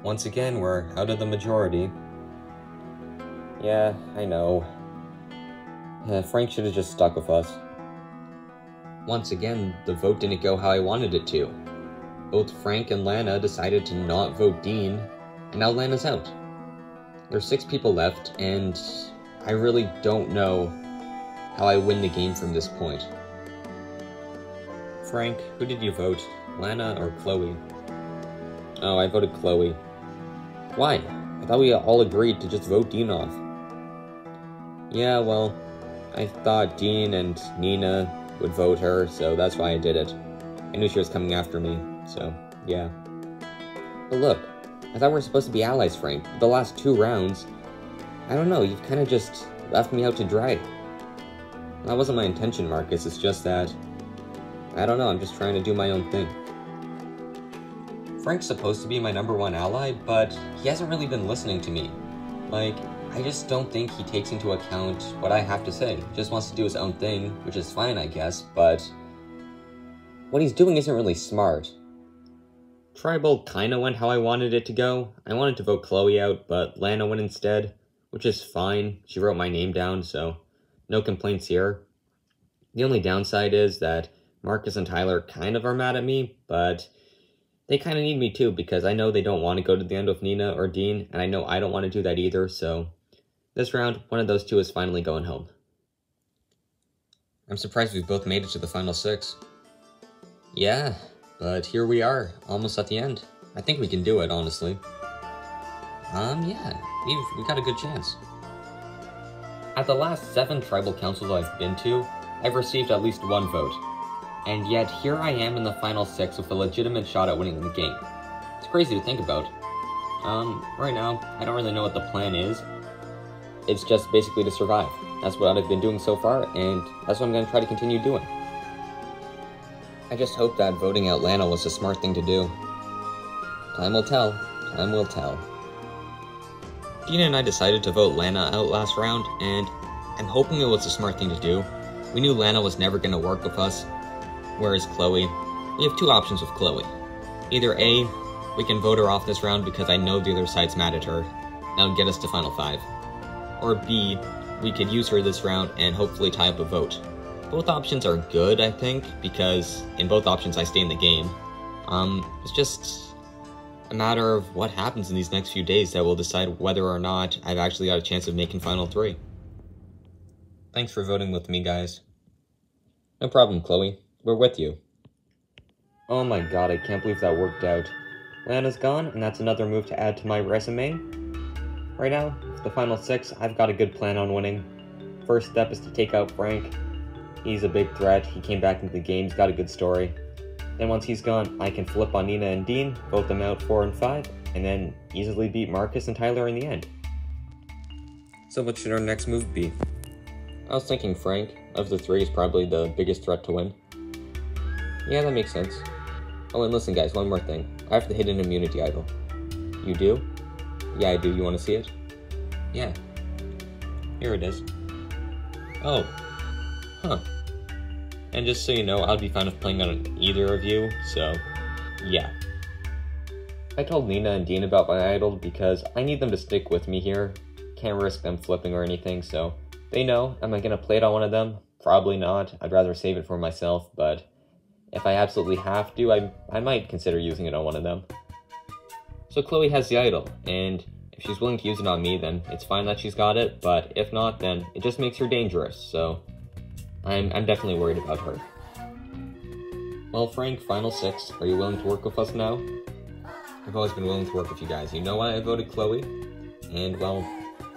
Once again, we're out of the majority. Yeah, I know. Frank should have just stuck with us. Once again, the vote didn't go how I wanted it to. Both Frank and Lana decided to not vote Dean, and now Lana's out. There's 6 people left, and I really don't know how I win the game from this point. Frank, who did you vote? Lana or Chloe? Oh, I voted Chloe. Why? I thought we all agreed to just vote Dean off. Yeah, well, I thought Dean and Nina would vote her, so that's why I did it. I knew she was coming after me, so yeah. But look, I thought we were supposed to be allies, Frank. The last 2 rounds, I don't know, you've kind of just left me out to dry. That wasn't my intention, Marcus, it's just that, I don't know, I'm just trying to do my own thing. Frank's supposed to be my #1 ally, but he hasn't really been listening to me. Like, I just don't think he takes into account what I have to say. He just wants to do his own thing, which is fine, I guess, but what he's doing isn't really smart. Tribal kinda went how I wanted it to go. I wanted to vote Chloe out, but Lana went instead, which is fine. She wrote my name down, so no complaints here. The only downside is that Marcus and Tyler kind of are mad at me, but they kind of need me too, because I know they don't want to go to the end with Nina or Dean, and I know I don't want to do that either, so this round, one of those 2 is finally going home. I'm surprised we've both made it to the final 6. Yeah, but here we are, almost at the end. I think we can do it, honestly. Yeah, we've got a good chance. At the last 7 tribal councils I've been to, I've received at least 1 vote. And yet, here I am in the final 6 with a legitimate shot at winning the game. It's crazy to think about. Right now, I don't really know what the plan is. It's just basically to survive. That's what I've been doing so far, and that's what I'm going to try to continue doing. I just hope that voting out Lana was a smart thing to do. Time will tell. Time will tell. Dina and I decided to vote Lana out last round, and I'm hoping it was a smart thing to do. We knew Lana was never going to work with us. Whereas Chloe, we have 2 options with Chloe. Either A, we can vote her off this round because I know the other side's mad at her. That'll get us to final 5. Or B, we could use her this round and hopefully tie up a vote. Both options are good, I think, because in both options I stay in the game. It's just a matter of what happens in these next few days that will decide whether or not I've actually got a chance of making final 3. Thanks for voting with me, guys. No problem, Chloe. We're with you. Oh my god, I can't believe that worked out. Lana's gone, and that's another move to add to my resume. Right now, for the final 6, I've got a good plan on winning. First step is to take out Frank. He's a big threat, he came back into the game, he's got a good story. Then once he's gone, I can flip on Nina and Dean, vote them out 4 and 5, and then easily beat Marcus and Tyler in the end. So what should our next move be? I was thinking Frank, of the 3, is probably the biggest threat to win. Yeah, that makes sense. Oh, and listen guys, one more thing. I have the hidden immunity idol. You do? Yeah, I do. You want to see it? Yeah. Here it is. Oh. Huh. And just so you know, I'll be fine with playing on either of you, so yeah. I told Nina and Dean about my idol because I need them to stick with me here. Can't risk them flipping or anything, so they know. Am I going to play it on one of them? Probably not. I'd rather save it for myself, but if I absolutely have to, I might consider using it on one of them. So Chloe has the idol, and if she's willing to use it on me, then it's fine that she's got it, but if not, then it just makes her dangerous, so I'm definitely worried about her. Well, Frank, final 6, are you willing to work with us now? I've always been willing to work with you guys. You know why I voted Chloe? And, well,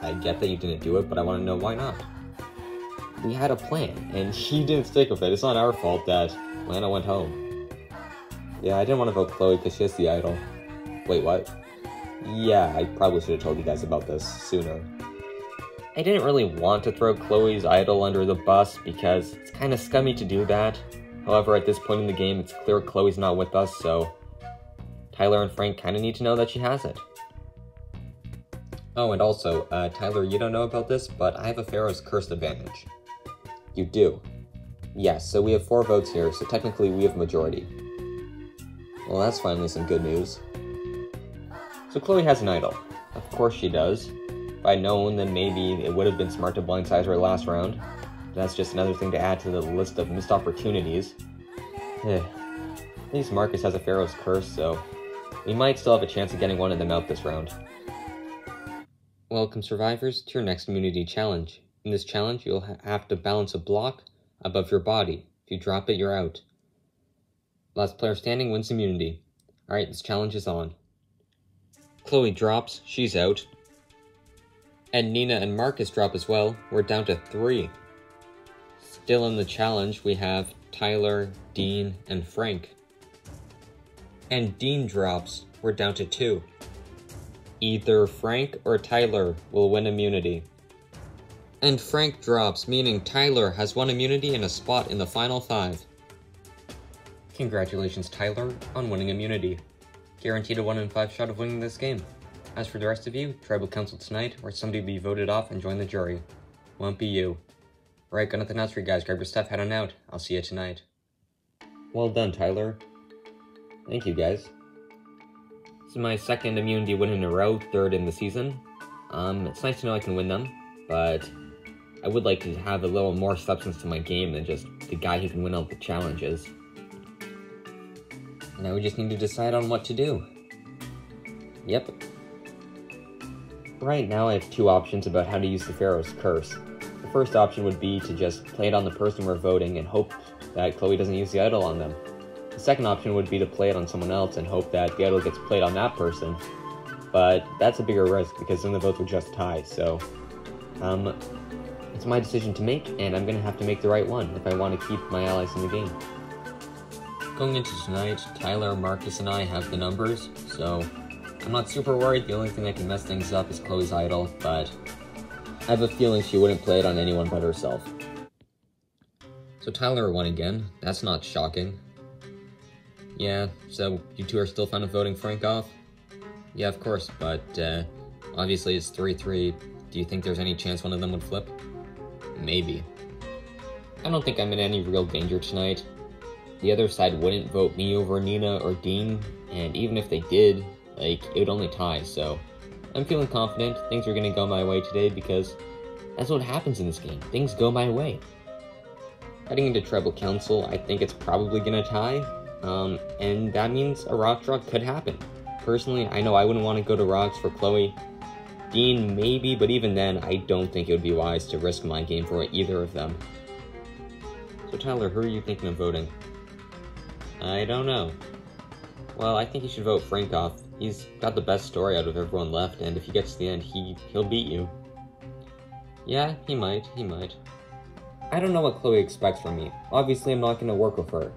I get that you didn't do it, but I want to know why not. We had a plan, and he didn't stick with it. It's not our fault that Lana went home. Yeah, I didn't want to vote Chloe because she has the idol. Wait, what? Yeah, I probably should have told you guys about this sooner. I didn't really want to throw Chloe's idol under the bus because it's kind of scummy to do that. However, at this point in the game, it's clear Chloe's not with us, so Tyler and Frank kind of need to know that she has it. Oh, and also, Tyler, you don't know about this, but I have a Pharaoh's Curse advantage. You do? Yes, so we have 4 votes here, so technically we have majority. Well, that's finally some good news. So Chloe has an idol. Of course she does. If I'd known, then maybe it would have been smart to blindside her last round. That's just another thing to add to the list of missed opportunities. At least Marcus has a Pharaoh's Curse, so we might still have a chance of getting one in the mouth this round. Welcome, survivors, to your next immunity challenge. In this challenge, you'll have to balance a block above your body. If you drop it, you're out. Last player standing wins immunity. Alright, this challenge is on. Chloe drops, she's out. And Nina and Marcus drop as well. We're down to 3. Still in the challenge, we have Tyler, Dean, and Frank. And Dean drops. We're down to 2. Either Frank or Tyler will win immunity. And Frank drops, meaning Tyler has won immunity and a spot in the final 5. Congratulations, Tyler, on winning immunity. Guaranteed a 1 in 5 shot of winning this game. As for the rest of you, Tribal Council tonight, where somebody will be voted off and join the jury. Won't be you. Alright, got nothing else for you guys. Grab your stuff, head on out. I'll see you tonight. Well done, Tyler. Thank you, guys. This is my 2nd immunity win in a row, 3rd in the season. It's nice to know I can win them, but I would like to have a little more substance to my game than just the guy who can win all the challenges. Now we just need to decide on what to do. Yep. Right now I have 2 options about how to use the Pharaoh's Curse. The first option would be to just play it on the person we're voting and hope that Chloe doesn't use the idol on them. The second option would be to play it on someone else and hope that the idol gets played on that person. But that's a bigger risk because then the votes would just tie, so it's my decision to make, and I'm going to have to make the right one if I want to keep my allies in the game. Going into tonight, Tyler, Marcus, and I have the numbers, so I'm not super worried. The only thing that can mess things up is Chloe's idol, but I have a feeling she wouldn't play it on anyone but herself. So Tyler won again. That's not shocking. Yeah, so you 2 are still fine with voting Frank off? Yeah, of course, but obviously it's 3-3. Do you think there's any chance one of them would flip? Maybe. I don't think I'm in any real danger tonight. The other side wouldn't vote me over Nina or Dean, and even if they did, it would only tie, so I'm feeling confident things are going to go my way today because that's what happens in this game. Things go my way. Heading into Tribal Council, I think it's probably going to tie, and that means a rock draw could happen. Personally, I know I wouldn't want to go to rocks for Chloe. Dean, maybe, but even then, I don't think it would be wise to risk my game for either of them. So Tyler, who are you thinking of voting? I don't know. Well, I think you should vote Frank off. He's got the best story out of everyone left, and if he gets to the end, he'll beat you. Yeah, he might. I don't know what Chloe expects from me. Obviously, I'm not going to work with her.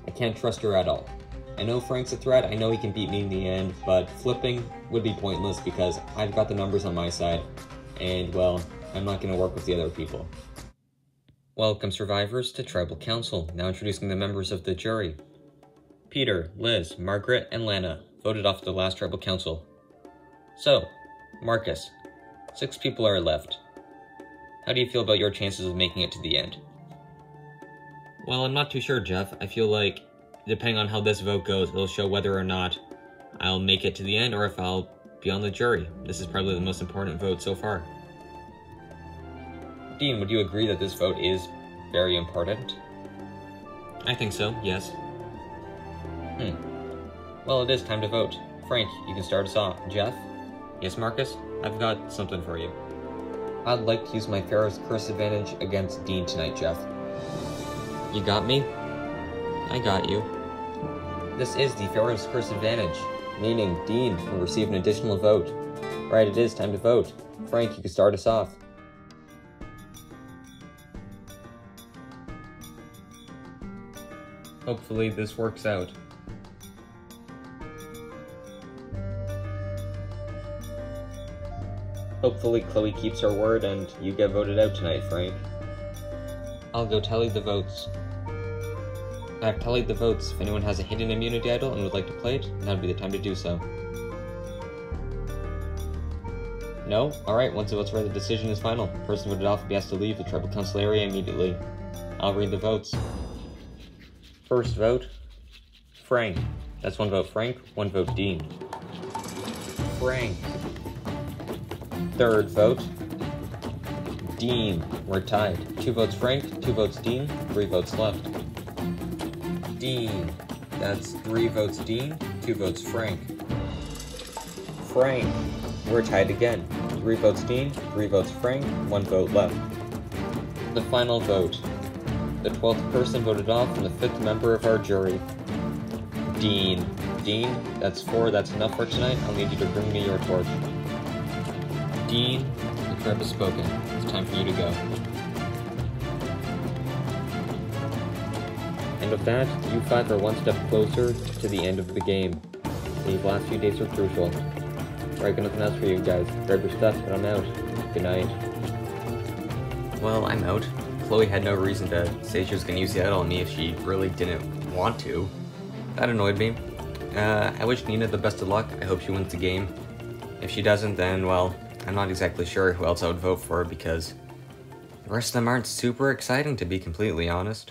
I can't trust her at all. I know Frank's a threat, I know he can beat me in the end, but flipping would be pointless because I've got the numbers on my side, and, well, I'm not going to work with the other people. Welcome, survivors, to Tribal Council. Now introducing the members of the jury. Peter, Liz, Margaret, and Lana voted off the last Tribal Council. So, Marcus, 6 people are left. How do you feel about your chances of making it to the end? Well, I'm not too sure, Jeff. I feel like, depending on how this vote goes, it'll show whether or not I'll make it to the end or if I'll be on the jury. This is probably the most important vote so far. Dean, would you agree that this vote is very important? I think so, yes. Well, it is time to vote. Frank, you can start us off. Jeff? Yes, Marcus? I've got something for you. I'd like to use my Pharaoh's Curse advantage against Dean tonight, Jeff. You got me? I got you. This is the Pharaoh's Curse advantage, meaning Dean will receive an additional vote. Right, it is time to vote. Frank, you can start us off. Hopefully this works out. Hopefully Chloe keeps her word and you get voted out tonight, Frank. I'll go tally the votes. I've tallied the votes. If anyone has a hidden immunity idol and would like to play it, now would be the time to do so. No? Alright, once the votes are read, the decision is final. The person voted off will be asked to leave the Tribal Council area immediately. I'll read the votes. First vote, Frank. That's 1 vote Frank, 1 vote Dean. Frank. Third vote, Dean. We're tied. 2 votes Frank, 2 votes Dean, 3 votes left. Dean. That's 3 votes Dean, 2 votes Frank. Frank. We're tied again. 3 votes Dean, 3 votes Frank, 1 vote left. The final vote. The 12th person voted off and the 5th member of our jury. Dean. Dean, that's 4, that's enough for tonight. I'll need you to bring me your torch. Dean, the crab has spoken. It's time for you to go. And with that, you 5 are 1 step closer to the end of the game. These last few days are crucial. Alright, got nothing else for you guys. Grab your stuff, but I'm out. Good night. Well, I'm out. Chloe had no reason to say she was gonna use the idol on me if she really didn't want to. That annoyed me. I wish Nina the best of luck. I hope she wins the game. If she doesn't, then, well, I'm not exactly sure who else I would vote for because the rest of them aren't super exciting, to be completely honest.